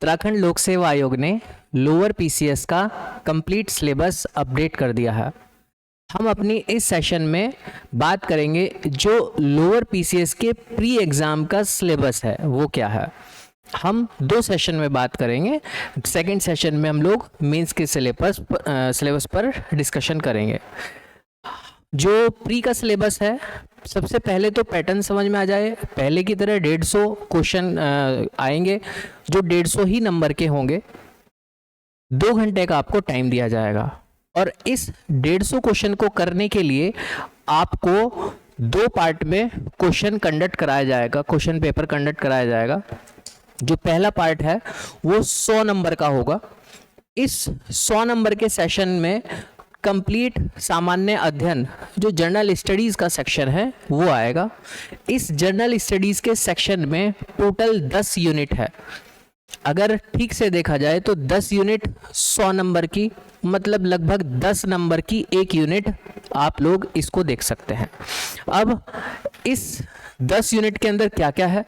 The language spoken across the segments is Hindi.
उत्तराखंड लोक सेवा आयोग ने लोअर पीसीएस का कंप्लीट सिलेबस अपडेट कर दिया है। हम अपनी इस सेशन में बात करेंगे जो लोअर पीसीएस के प्री एग्जाम का सिलेबस है वो क्या है। हम दो सेशन में बात करेंगे। सेकंड सेशन में हम लोग मेंस के सिलेबस पर डिस्कशन करेंगे। जो प्री का सिलेबस है, सबसे पहले तो पैटर्न समझ में आ जाए। पहले की तरह 150 क्वेश्चन आएंगे जो 150 ही नंबर के होंगे। 2 घंटे का आपको टाइम दिया जाएगा और इस 150 क्वेश्चन को करने के लिए आपको 2 पार्ट में क्वेश्चन कंडक्ट कराया जाएगा, क्वेश्चन पेपर कंडक्ट कराया जाएगा। जो पहला पार्ट है वो 100 नंबर का होगा। इस 100 नंबर के सेशन में कंप्लीट सामान्य अध्ययन जो जर्नल स्टडीज़ का सेक्शन है वो आएगा। इस जर्नल स्टडीज़ के सेक्शन में टोटल 10 यूनिट है। अगर ठीक से देखा जाए तो 10 यूनिट 100 नंबर की, मतलब लगभग 10 नंबर की एक यूनिट आप लोग इसको देख सकते हैं। अब इस 10 यूनिट के अंदर क्या क्या है,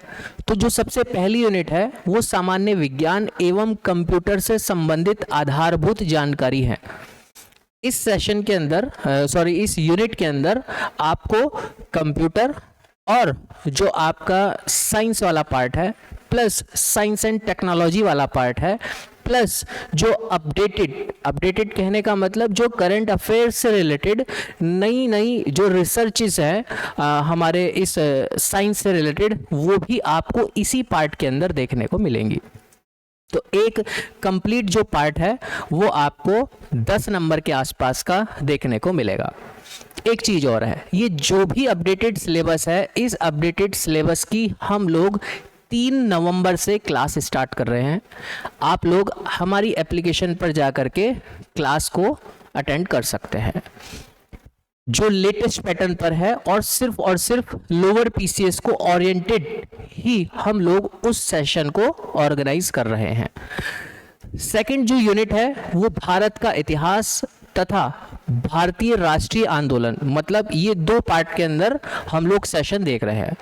तो जो सबसे पहली यूनिट है वो सामान्य विज्ञान एवं कंप्यूटर से संबंधित आधारभूत जानकारी है। इस सेशन के अंदर इस यूनिट के अंदर आपको कंप्यूटर और जो आपका साइंस वाला पार्ट है, प्लस साइंस एंड टेक्नोलॉजी वाला पार्ट है, प्लस जो अपडेटेड कहने का मतलब जो करंट अफेयर्स से रिलेटेड नई जो रिसर्चेस है हमारे इस साइंस से रिलेटेड, वो भी आपको इसी पार्ट के अंदर देखने को मिलेंगी। तो एक कंप्लीट जो पार्ट है वो आपको 10 नंबर के आसपास का देखने को मिलेगा। एक चीज और है, ये जो भी अपडेटेड सिलेबस है, इस अपडेटेड सिलेबस की हम लोग 3 नवंबर से क्लास स्टार्ट कर रहे हैं। आप लोग हमारी एप्लीकेशन पर जा कर के क्लास को अटेंड कर सकते हैं। जो लेटेस्ट पैटर्न पर है और सिर्फ लोअर पीसीएस को ओरिएंटेड ही हम लोग उस सेशन को ऑर्गेनाइज कर रहे हैं। सेकंड जो यूनिट है वो भारत का इतिहास तथा भारतीय राष्ट्रीय आंदोलन, मतलब ये 2 पार्ट के अंदर हम लोग सेशन देख रहे हैं।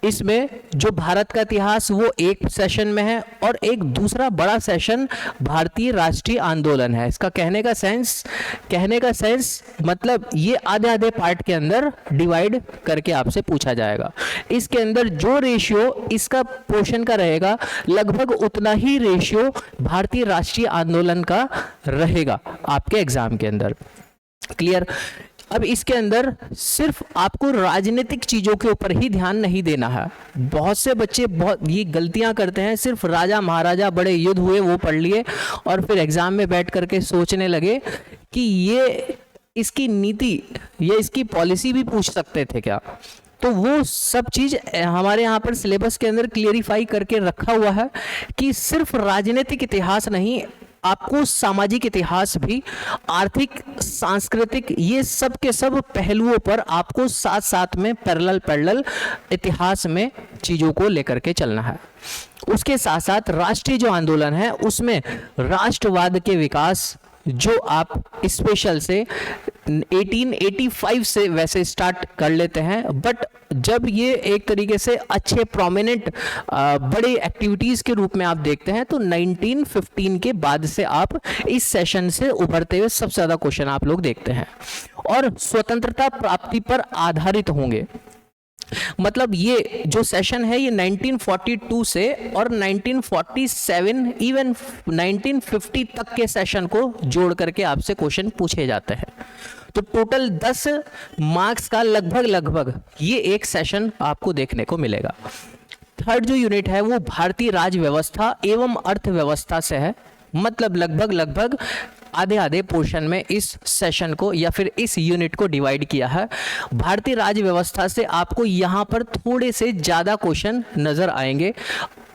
इसमें जो भारत का इतिहास वो एक सेशन में है और एक दूसरा बड़ा सेशन भारतीय राष्ट्रीय आंदोलन है। इसका कहने का सेंस मतलब ये आधे पार्ट के अंदर डिवाइड करके आपसे पूछा जाएगा। इसके अंदर जो रेशियो इसका पोर्शन का रहेगा, लगभग उतना ही रेशियो भारतीय राष्ट्रीय आंदोलन का रहेगा आपके एग्जाम के अंदर। क्लियर? अब इसके अंदर सिर्फ आपको राजनीतिक चीजों के ऊपर ही ध्यान नहीं देना है। बहुत से बच्चे बहुत ये गलतियां करते हैं, सिर्फ राजा महाराजा बड़े युद्ध हुए वो पढ़ लिए और फिर एग्जाम में बैठ करके सोचने लगे कि ये इसकी नीति, ये इसकी पॉलिसी भी पूछ सकते थे क्या। तो वो सब चीज हमारे यहाँ पर सिलेबस के अंदर क्लियरिफाई करके रखा हुआ है कि सिर्फ राजनीतिक इतिहास नहीं, आपको सामाजिक इतिहास भी, आर्थिक, सांस्कृतिक, ये सब के सब पहलुओं पर आपको साथ साथ में पैरेलल इतिहास में चीजों को लेकर के चलना है। उसके साथ साथ राष्ट्रीय जो आंदोलन है उसमें राष्ट्रवाद के विकास, जो आप स्पेशल से 1885 से वैसे स्टार्ट कर लेते हैं, बट जब ये एक तरीके से अच्छे प्रोमिनेंट बड़े एक्टिविटीज के रूप में आप देखते हैं तो 1915 के बाद से आप इस सेशन से उभरते हुए सबसे ज्यादा क्वेश्चन आप लोग देखते हैं और स्वतंत्रता प्राप्ति पर आधारित होंगे। मतलब ये जो सेशन है ये 1942 से और 1947 इवन 1950 तक के सेशन को जोड़ करके आपसे क्वेश्चन पूछे जाते हैं। तो टोटल 10 मार्क्स का लगभग ये एक सेशन आपको देखने को मिलेगा। थर्ड जो यूनिट है वो भारतीय राज्य व्यवस्था एवं अर्थव्यवस्था से है। मतलब लगभग आधे पोर्शन में इस सेशन को या फिर इस यूनिट को डिवाइड किया है। भारतीय राज्य व्यवस्था से आपको यहाँ पर थोड़े से ज़्यादा क्वेश्चन नज़र आएंगे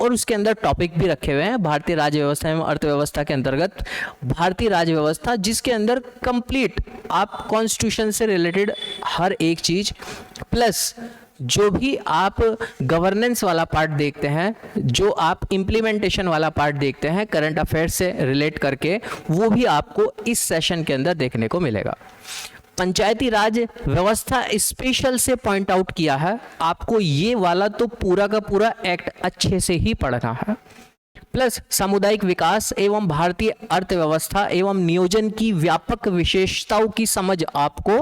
और उसके अंदर टॉपिक भी रखे हुए हैं। भारतीय राज्य व्यवस्था एवं अर्थव्यवस्था के अंतर्गत भारतीय राज्य व्यवस्था, जिसके अंदर कंप्लीट आप कॉन्स्टिट्यूशन से रिलेटेड हर एक चीज़, प्लस जो भी आप गवर्नेंस वाला पार्ट देखते हैं, जो आप इम्प्लीमेंटेशन वाला पार्ट देखते हैं करंट अफेयर्स से रिलेट करके, वो भी आपको इस सेशन के अंदर देखने को मिलेगा। पंचायती राज व्यवस्था स्पेशल से पॉइंट आउट किया है, आपको ये वाला तो पूरा का पूरा एक्ट अच्छे से ही पढ़ना है। प्लस सामुदायिक विकास एवं भारतीय अर्थव्यवस्था एवं नियोजन की व्यापक विशेषताओं की समझ आपको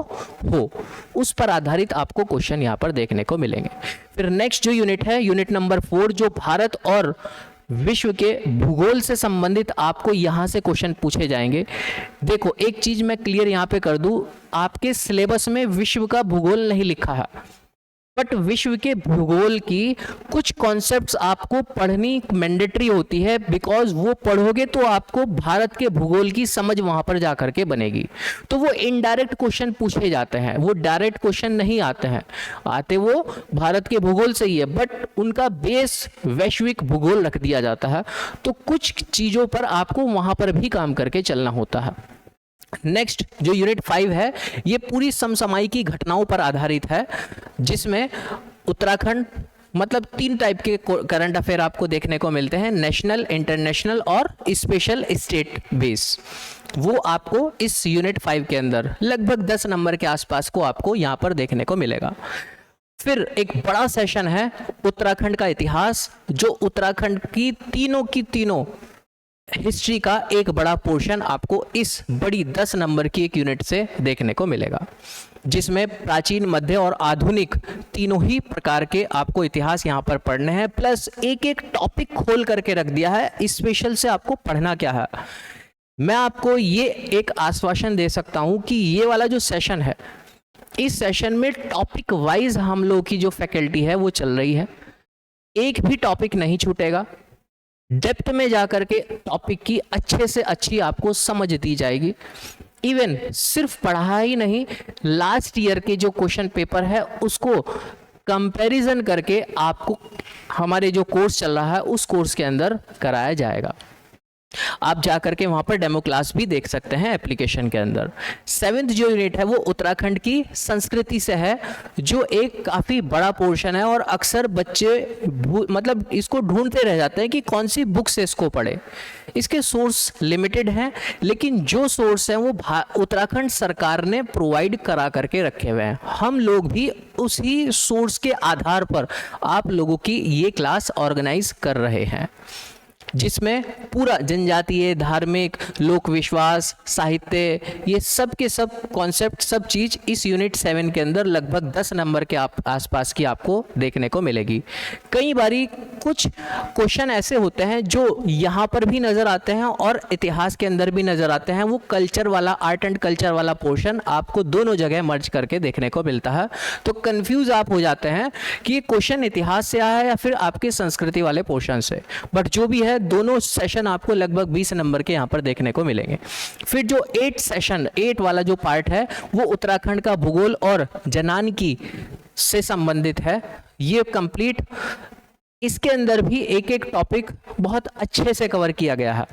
हो, उस पर आधारित आपको क्वेश्चन यहाँ पर देखने को मिलेंगे। फिर नेक्स्ट जो यूनिट है, यूनिट नंबर 4, जो भारत और विश्व के भूगोल से संबंधित आपको यहां से क्वेश्चन पूछे जाएंगे। देखो एक चीज मैं क्लियर यहां पे कर दूं, आपके सिलेबस में विश्व का भूगोल नहीं लिखा है, बट विश्व के भूगोल की कुछ कॉन्सेप्ट्स आपको पढ़नी मैंडेटरी होती है, बिकॉज वो पढ़ोगे तो आपको भारत के भूगोल की समझ वहां पर जाकर के बनेगी। तो वो इनडायरेक्ट क्वेश्चन पूछे जाते हैं, वो डायरेक्ट क्वेश्चन नहीं आते हैं, आते वो भारत के भूगोल से ही है, बट उनका बेस वैश्विक भूगोल रख दिया जाता है। तो कुछ चीज़ों पर आपको वहां पर भी काम करके चलना होता है। नेक्स्ट जो यूनिट 5 है, ये पूरी समसामयिकी घटनाओं पर आधारित है, जिसमें उत्तराखंड मतलब 3 टाइप के करंट अफेयर आपको देखने को मिलते हैं, नेशनल, इंटरनेशनल और स्पेशल स्टेट बेस। वो आपको इस यूनिट 5 के अंदर लगभग 10 नंबर के आसपास को आपको यहाँ पर देखने को मिलेगा। फिर एक बड़ा सेशन है उत्तराखंड का इतिहास, जो उत्तराखंड की तीनों हिस्ट्री का एक बड़ा पोर्शन आपको इस बड़ी 10 नंबर की एक यूनिट से देखने को मिलेगा, जिसमें प्राचीन, मध्य और आधुनिक तीनों ही प्रकार के आपको इतिहास यहाँ पर पढ़ने हैं। प्लस एक एक टॉपिक खोल करके रख दिया है, स्पेशल से आपको पढ़ना क्या है। मैं आपको ये एक आश्वासन दे सकता हूँ कि ये वाला जो सेशन है, इस सेशन में टॉपिक वाइज हम लोग की जो फैकल्टी है वो चल रही है, एक भी टॉपिक नहीं छूटेगा। डेप्थ में जाकर के टॉपिक की अच्छे से अच्छी आपको समझ दी जाएगी। इवन सिर्फ पढ़ा ही नहीं, लास्ट ईयर के जो क्वेश्चन पेपर है उसको कंपैरिजन करके आपको हमारे जो कोर्स चल रहा है उस कोर्स के अंदर कराया जाएगा। आप जाकर के वहां पर डेमो क्लास भी देख सकते हैं एप्लीकेशन के अंदर। 7th जो यूनिट है वो उत्तराखंड की संस्कृति से है, जो एक काफ़ी बड़ा पोर्शन है और अक्सर बच्चे मतलब इसको ढूंढते रह जाते हैं कि कौन सी बुक से इसको पढ़े। इसके सोर्स लिमिटेड हैं, लेकिन जो सोर्स हैं वो उत्तराखंड सरकार ने प्रोवाइड करा करके रखे हुए हैं। हम लोग भी उसी सोर्स के आधार पर आप लोगों की ये क्लास ऑर्गेनाइज कर रहे हैं, जिसमें पूरा जनजातीय, धार्मिक, लोक विश्वास, साहित्य, ये सब के सब कॉन्सेप्ट, सब चीज़ इस यूनिट 7 के अंदर लगभग 10 नंबर के आसपास की आपको देखने को मिलेगी। कई बारी कुछ क्वेश्चन ऐसे होते हैं जो यहाँ पर भी नज़र आते हैं और इतिहास के अंदर भी नज़र आते हैं। वो कल्चर वाला, आर्ट एंड कल्चर वाला पोर्शन आपको दोनों जगह मर्ज करके देखने को मिलता है। तो कन्फ्यूज़ आप हो जाते हैं कि ये क्वेश्चन इतिहास से आया है या फिर आपके संस्कृति वाले पोर्शन से, बट जो भी है दोनों सेशन आपको लगभग 20 नंबर के यहाँ पर देखने को मिलेंगे। फिर जो 8 वाला जो पार्ट है वो उत्तराखंड का भूगोल और जनानकी से संबंधित है, ये कंप्लीट। इसके अंदर भी एक एक टॉपिक बहुत अच्छे से कवर किया गया है।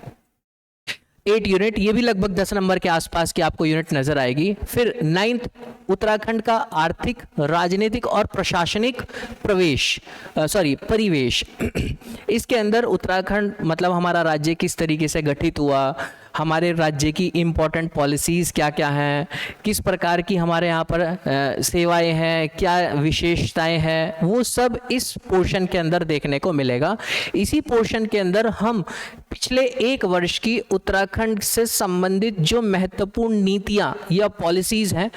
8 यूनिट, ये भी लगभग 10 नंबर के आसपास की आपको यूनिट नजर आएगी। फिर 9th उत्तराखंड का आर्थिक, राजनीतिक और प्रशासनिक परिवेश। इसके अंदर उत्तराखंड मतलब हमारा राज्य किस तरीके से गठित हुआ, हमारे राज्य की इम्पोर्टेंट पॉलिसीज़ क्या क्या हैं, किस प्रकार की हमारे यहाँ पर सेवाएं हैं, क्या विशेषताएं हैं, वो सब इस पोर्शन के अंदर देखने को मिलेगा। इसी पोर्शन के अंदर हम पिछले 1 वर्ष की उत्तराखंड से संबंधित जो महत्वपूर्ण नीतियाँ या पॉलिसीज़ हैं,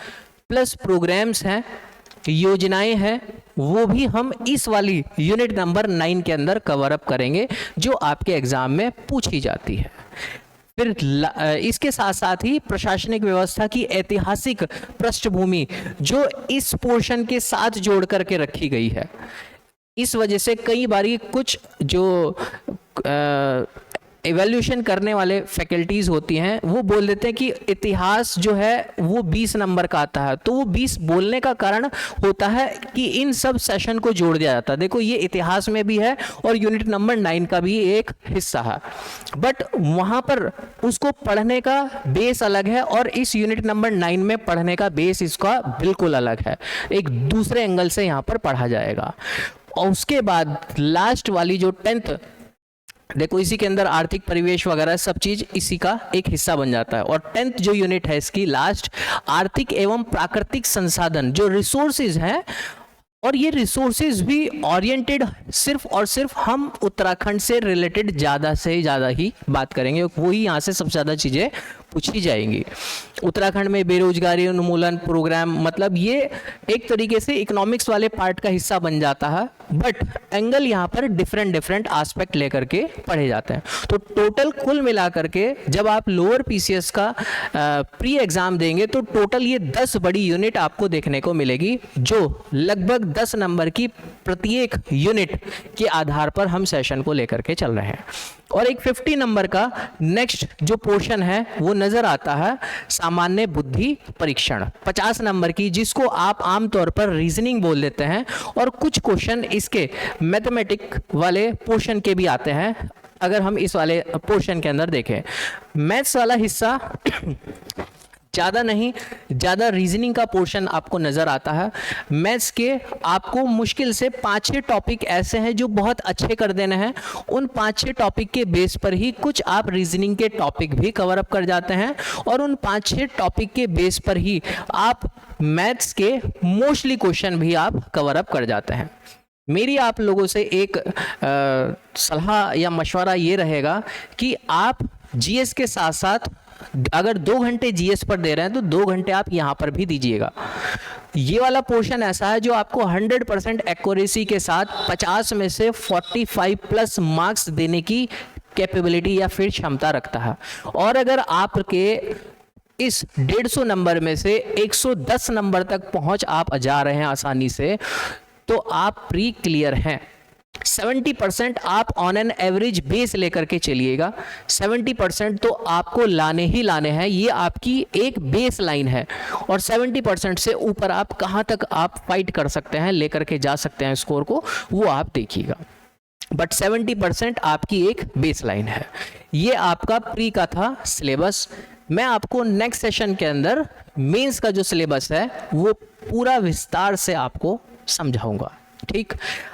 प्लस प्रोग्राम्स हैं, योजनाएं हैं, वो भी हम इस वाली यूनिट नंबर 9 के अंदर कवर अप करेंगे, जो आपके एग्ज़ाम में पूछी जाती है। फिर इसके साथ साथ ही प्रशासनिक व्यवस्था की ऐतिहासिक पृष्ठभूमि जो इस पोर्शन के साथ जोड़ करके रखी गई है। इस वजह से कई बारी कुछ जो एवेल्यूशन करने वाले फैकल्टीज होती हैं वो बोल देते हैं कि इतिहास जो है वो 20 नंबर का आता है, तो वो 20 बोलने का कारण होता है कि इन सब सेशन को जोड़ दिया जाता है। देखो ये इतिहास में भी है और यूनिट नंबर 9 का भी एक हिस्सा है, बट वहाँ पर उसको पढ़ने का बेस अलग है और इस यूनिट नंबर 9 में पढ़ने का बेस इसका बिल्कुल अलग है, एक दूसरे एंगल से यहाँ पर पढ़ा जाएगा। और उसके बाद लास्ट वाली जो 10th, देखो इसी के अंदर आर्थिक परिवेश वगैरह सब चीज इसी का एक हिस्सा बन जाता है। और 10th जो यूनिट है इसकी लास्ट, आर्थिक एवं प्राकृतिक संसाधन, जो रिसोर्सेज हैं और ये रिसोर्सेज भी ओरिएंटेड सिर्फ और सिर्फ हम उत्तराखंड से रिलेटेड ज़्यादा से ज़्यादा ही बात करेंगे, वही यहाँ से सबसे ज़्यादा चीज़ें पूछी जाएंगी। उत्तराखंड में बेरोजगारी उन्मूलन प्रोग्राम, मतलब ये एक तरीके से इकोनॉमिक्स वाले पार्ट का हिस्सा बन जाता है, बट एंगल यहाँ पर डिफरेंट डिफरेंट एस्पेक्ट लेकर के पढ़े जाते हैं। तो टोटल कुल मिलाकर के जब आप लोअर पीसीएस का प्री एग्जाम देंगे तो टोटल ये 10 बड़ी यूनिट आपको देखने को मिलेगी, जो लगभग 10 नंबर की प्रत्येक यूनिट के आधार पर हम सेशन को लेकर के चल रहे हैं। और एक 50 नंबर का नेक्स्ट जो पोर्शन है वो नजर आता है सामान्य बुद्धि परीक्षण 50 नंबर की, जिसको आप आमतौर पर रीजनिंग बोल देते हैं, और कुछ क्वेश्चन इसके मैथमेटिक वाले पोर्शन के भी आते हैं। अगर हम इस वाले पोर्शन के अंदर देखें, मैथ्स वाला हिस्सा ज़्यादा नहीं, ज़्यादा रीजनिंग का पोर्शन आपको नज़र आता है। मैथ्स के आपको मुश्किल से 5-6 टॉपिक ऐसे हैं जो बहुत अच्छे कर देने हैं, उन 5-6 टॉपिक के बेस पर ही कुछ आप रीजनिंग के टॉपिक भी कवर अप कर जाते हैं, और उन 5-6 टॉपिक के बेस पर ही आप मैथ्स के मोस्टली क्वेश्चन भी आप कवर अप कर जाते हैं। मेरी आप लोगों से एक सलाह या मशवरा ये रहेगा कि आप जीएस के साथ साथ अगर 2 घंटे जीएस पर दे रहे हैं तो 2 घंटे आप यहाँ पर भी दीजिएगा। ये वाला पोर्शन ऐसा है जो आपको 100% एक्यूरेसी के साथ 50 में से 45 प्लस मार्क्स देने की कैपेबिलिटी या फिर क्षमता रखता है। और अगर आपके इस 150 नंबर में से 110 नंबर तक पहुँच आप जा रहे हैं आसानी से, तो आप प्री क्लियर हैं। 70% आप ऑन एन एवरेज बेस लेकर के चलिएगा, 70% तो आपको लाने ही लाने हैं, ये आपकी एक बेस लाइन है, और 70% से ऊपर आप कहाँ तक आप फाइट कर सकते हैं, लेकर के जा सकते हैं स्कोर को, वो आप देखिएगा। बट 70% आपकी एक बेस लाइन है। ये आपका प्री का था सिलेबस। मैं आपको नेक्स्ट सेशन के अंदर मेंस का जो सिलेबस है वो पूरा विस्तार से आपको समझाऊंगा। ठीक,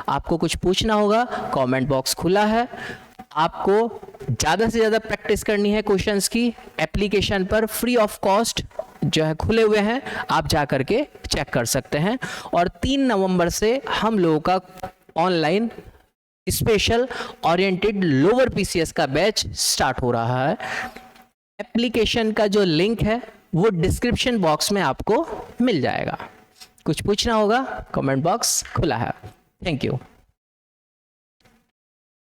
आपको कुछ पूछना होगा, कमेंट बॉक्स खुला है। आपको ज़्यादा से ज़्यादा प्रैक्टिस करनी है क्वेश्चंस की, एप्लीकेशन पर फ्री ऑफ कॉस्ट जो है खुले हुए हैं, आप जा कर के चेक कर सकते हैं। और 3 नवंबर से हम लोगों का online special oriented lower PCS का बैच स्टार्ट हो रहा है। एप्लीकेशन का जो लिंक है वो डिस्क्रिप्शन बॉक्स में आपको मिल जाएगा। कुछ पूछना होगा, कमेंट बॉक्स खुला है। Thank you.